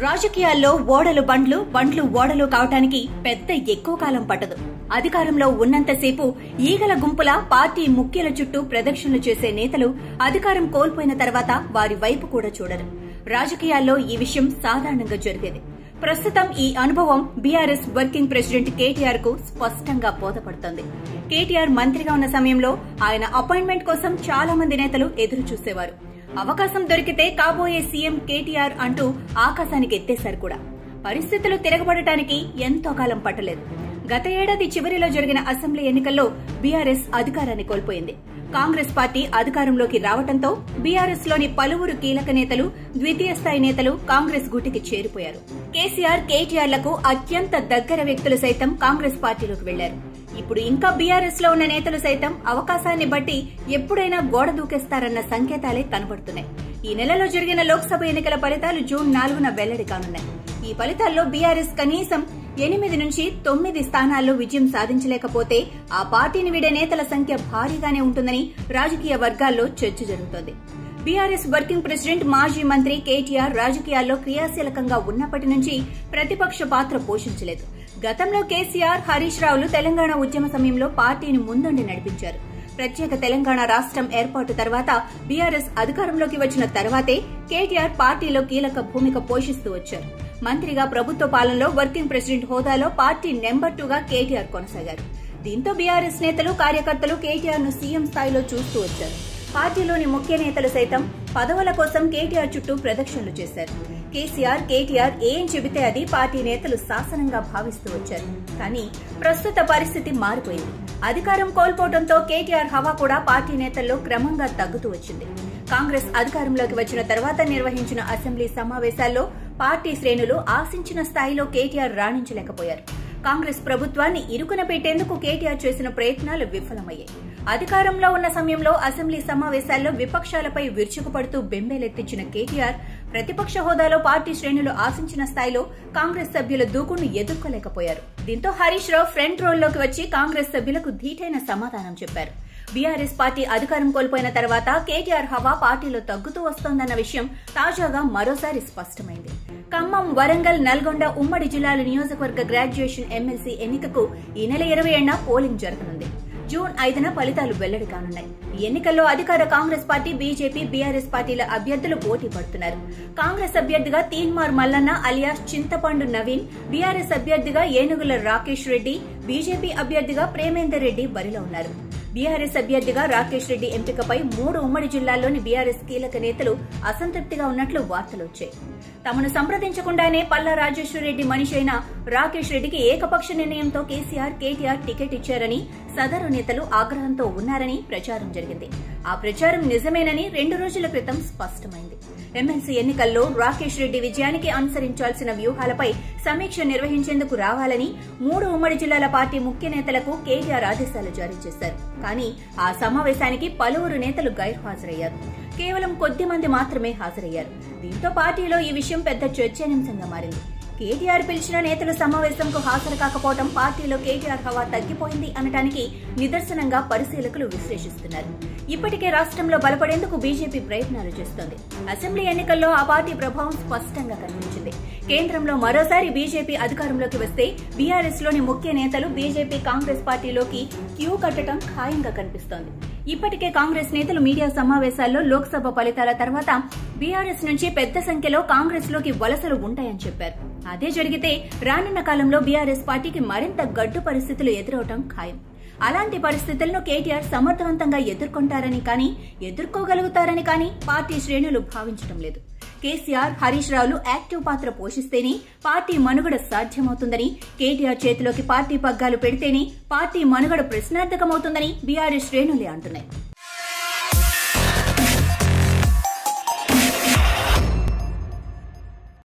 రాజకీయాల్లో ఓడలు బండ్లు, బండ్లు ఓడలు కావటానికి పెద్ద ఎక్కువ కాలం పట్టదు. అధికారంలో ఉన్నంతసేపు ఈగల గుంపులా పార్టీ ముఖ్యుల చుట్టూ ప్రదక్షిణలు చేసే నేతలు అధికారం కోల్పోయిన తర్వాత వారి వైపు కూడా చూడరు. రాజకీయాల్లో ఈ విషయం సాధారణంగా జరిగేది. ప్రస్తుతం ఈ అనుభవం బీఆర్ఎస్ వర్కింగ్ ప్రెసిడెంట్ కేటీఆర్ కు స్పష్టంగా బోధపడుతోంది. కేటీఆర్ మంత్రిగా ఉన్న సమయంలో ఆయన అపాయింట్మెంట్ కోసం చాలా మంది నేతలు ఎదురు చూసేవారు. అవకాశం దొరికితే కాబోయే సీఎం కేటీఆర్ అంటూ ఆకాశానికి ఎత్తేశారు కూడా. పరిస్థితులు తిరగబడటానికి ఎంతో కాలం పట్టలేదు. గత ఏడాది చివరిలో జరిగిన అసెంబ్లీ ఎన్నికల్లో బీఆర్ఎస్ అధికారాన్ని కోల్పోయింది. కాంగ్రెస్ పార్టీ అధికారంలోకి రావడంతో బీఆర్ఎస్ లోని పలువురు కీలక నేతలు, ద్వితీయ స్థాయి నేతలు కాంగ్రెస్ గూటికి చేరిపోయారు. కేసీఆర్, కేటీఆర్లకు అత్యంత దగ్గర వ్యక్తులు సైతం కాంగ్రెస్ పార్టీలోకి వెళ్లారు. ఇప్పుడు ఇంకా బీఆర్ఎస్ లో ఉన్న నేతలు సైతం అవకాశాన్ని బట్టి ఎప్పుడైనా గోడ దూకేస్తారన్న సంకేతాలే కనబడుతున్నాయి. ఈ నెలలో జరిగిన లోక్సభ ఎన్నికల ఫలితాలు జూన్ 4న వెల్లడి కానున్నాయి. ఈ ఫలితాల్లో బీఆర్ఎస్ కనీసం 8 నుంచి 9 స్థానాల్లో విజయం సాధించలేకపోతే ఆ పార్టీని వీడే నేతల సంఖ్య భారీగానే ఉంటుందని రాజకీయ వర్గాల్లో చర్చ జరుగుతోంది. బీఆర్ఎస్ వర్కింగ్ ప్రెసిడెంట్, మాజీ మంత్రి కేటీఆర్ రాజకీయాల్లో క్రియాశీలకంగా ఉన్నప్పటి నుంచి ప్రతిపక్ష పాత్ర పోషించలేదు. గతంలో కేసీఆర్, హరీష్ రావులు తెలంగాణ ఉద్యమ సమయంలో పార్టీని ముందుండి నడిపించారు. ప్రత్యేక తెలంగాణ రాష్ట్రం ఏర్పాటు తర్వాత బీఆర్ఎస్ అధికారంలోకి వచ్చిన తర్వాతే కేటీఆర్ పార్టీలో కీలక భూమిక పోషిస్తూ వచ్చారు. మంత్రిగా ప్రభుత్వ పాలనలో వర్కింగ్ ప్రెసిడెంట్ హోదాలో పార్టీ నెంబర్ 2గా కేటీఆర్ కొనసాగారు. దీంతో బీఆర్ఎస్ నేతలు, కార్యకర్తలు కేటీఆర్ ను సీఎం స్థాయిలో చూస్తూ వచ్చారు. పార్టీలోని ముఖ్య నేతలు సైతం పదవుల కోసం కేటీఆర్ చుట్టూ ప్రదక్షిణలు చేశారు. కేటీఆర్ ఏం చెబితే అది పార్టీ నేతలు శాసనంగా భావిస్తూ వచ్చారు. కానీ ప్రస్తుత పరిస్థితి మారిపోయింది. అధికారం కోల్పోవడంతో కేటీఆర్ హవా కూడా పార్టీ నేతల్లో క్రమంగా తగ్గుతూ వచ్చింది. కాంగ్రెస్ అధికారంలోకి వచ్చిన తర్వాత నిర్వహించిన అసెంబ్లీ సమావేశాల్లో పార్టీ శ్రేణులు ఆశించిన స్థాయిలో కేటీఆర్ రాణించలేకపోయారు. కాంగ్రెస్ ప్రభుత్వాన్ని ఇరుకున పెట్టేందుకు కేటీఆర్ చేసిన ప్రయత్నాలు విఫలమయ్యాయి. అధికారంలో ఉన్న సమయంలో అసెంబ్లీ సమావేశాల్లో విపక్షాలపై విరుచుకుపడుతూ బెంబేలెత్తించిన కేటీఆర్ ప్రతిపక్ష హోదాలో పార్టీ శ్రేణులు ఆశించిన స్థాయిలో కాంగ్రెస్ సభ్యుల దూకుడును ఎదుర్కోలేకపోయారు. దీంతో హరీష్ రావు ఫ్రంట్ రోల్లోకి వచ్చి కాంగ్రెస్ సభ్యులకు ధీటైన సమాధానం చెప్పారు. బీఆర్ఎస్ పార్టీ అధికారం కోల్పోయిన తర్వాత కేటీఆర్ హవా పార్టీలో తగ్గుతూ వస్తోందన్న విషయం తాజాగా మరోసారి స్పష్టమైంది. ఖమ్మం, వరంగల్, నల్గొండ ఉమ్మడి జిల్లాల నియోజకవర్గ గ్రాడ్యుయేషన్ ఎమ్మెల్సీ ఎన్నికకు ఈ నెల 27న పోలింగ్ జరగనుంది. జూన్ 5న ఫలితాలు వెల్లడి కానున్నాయి. ఈ ఎన్నికల్లో అధికార కాంగ్రెస్ పార్టీ, బీజేపీ, బీఆర్ఎస్ పార్టీల అభ్యర్థులు పోటీ పడుతున్నారు. కాంగ్రెస్ అభ్యర్థిగా తీన్మార్ మల్లన్న అలియాస్ చింతపండు నవీన్, బీఆర్ఎస్ అభ్యర్థిగా ఏనుగుల రాకేష్ రెడ్డి, బీజేపీ అభ్యర్థిగా ప్రేమేందర్ రెడ్డి బరిలో ఉన్నారు. బీఆర్ఎస్ అభ్యర్థిగా రాకేష్ రెడ్డి ఎంపికపై 3 ఉమ్మడి జిల్లాల్లోని బీఆర్ఎస్ కీలక నేతలు అసంతృప్తిగా ఉన్నట్లు వార్తలొచ్చాయి. తమను సంప్రదించకుండానే పల్లా రాజేశ్వరరెడ్డి మనిషి అయిన రాకేష్ రెడ్డికి ఏకపక్ష నిర్ణయంతో కేటీఆర్ టికెట్ ఇచ్చారని సదరు నేతలు ఆగ్రహంతో ఉన్నారని ప్రచారం జరిగింది. ఆ ప్రచారం నిజమేనని 2 రోజుల క్రితం స్పష్టమైంది. ఎమ్మెల్సీ ఎన్నికల్లో రాకేష్ రెడ్డి విజయానికి అనుసరించాల్సిన వ్యూహాలపై సమీక్ష నిర్వహించేందుకు రావాలని 3 ఉమ్మడి జిల్లాల పార్టీ ముఖ్య నేతలకు కేటీఆర్ ఆదేశాలు జారీ చేశారు. కానీ ఆ సమావేశానికి పలువురు నేతలు గైర్హాజరయ్యారు. కేవలం కొద్ది మంది మాత్రమే హాజరయ్యారు. దీంతో పార్టీలో ఈ విషయం పెద్ద చర్చనీయాంశంగా మారింది. కేటీఆర్ పిలిచిన నేతలు సమావేశంకు హాజరు కాకపోవడం పార్టీలో కేటీఆర్ హవా తగ్గిపోయింది అనడానికి నిదర్శనంగా పరిశీలకులు విశ్లేషిస్తున్నారు. ఇప్పటికే రాష్ట్రంలో బలపడేందుకు బీజేపీ ప్రయత్నాలు చేస్తోంది. అసెంబ్లీ ఎన్నికల్లో ఆ పార్టీ ప్రభావం స్పష్టంగా కనిపించింది. కేంద్రంలో మరోసారి బీజేపీ అధికారంలోకి వస్తే బీఆర్ఎస్ లోని ముఖ్య నేతలు బీజేపీ, కాంగ్రెస్ పార్టీలోకి క్యూ కట్టడం ఖాయంగా కనిపిస్తోంది. ఇప్పటికే కాంగ్రెస్ నేతలు మీడియా సమావేశాల్లో లోక్సభ ఫలితాల తర్వాత బీఆర్ఎస్ నుంచి పెద్ద సంఖ్యలో కాంగ్రెస్ లోకి వలసలు ఉంటాయని చెప్పారు. అదే జరిగితే రానున్న కాలంలో బీఆర్ఎస్ పార్టీకి మరింత గడ్డు పరిస్థితులు ఎదురవటం ఖాయం. అలాంటి పరిస్థితులను కేటీఆర్ సమర్థవంతంగా ఎదుర్కొంటారని కానీ, ఎదుర్కోగలుగుతారని కానీ పార్టీ శ్రేణులు భావించడం లేదు. కేసీఆర్, హరీష్ రావులు యాక్టివ్ పాత్ర పోషిస్తేనే పార్టీ మనుగడ సాధ్యమవుతుందని, కేటీఆర్ చేతిలోకి పార్టీ పగ్గాలు పెడితేనే పార్టీ మనుగడ ప్రశ్నార్థకమవుతుందని బీఆర్ఎస్ శ్రేణులే అంటున్నాయి.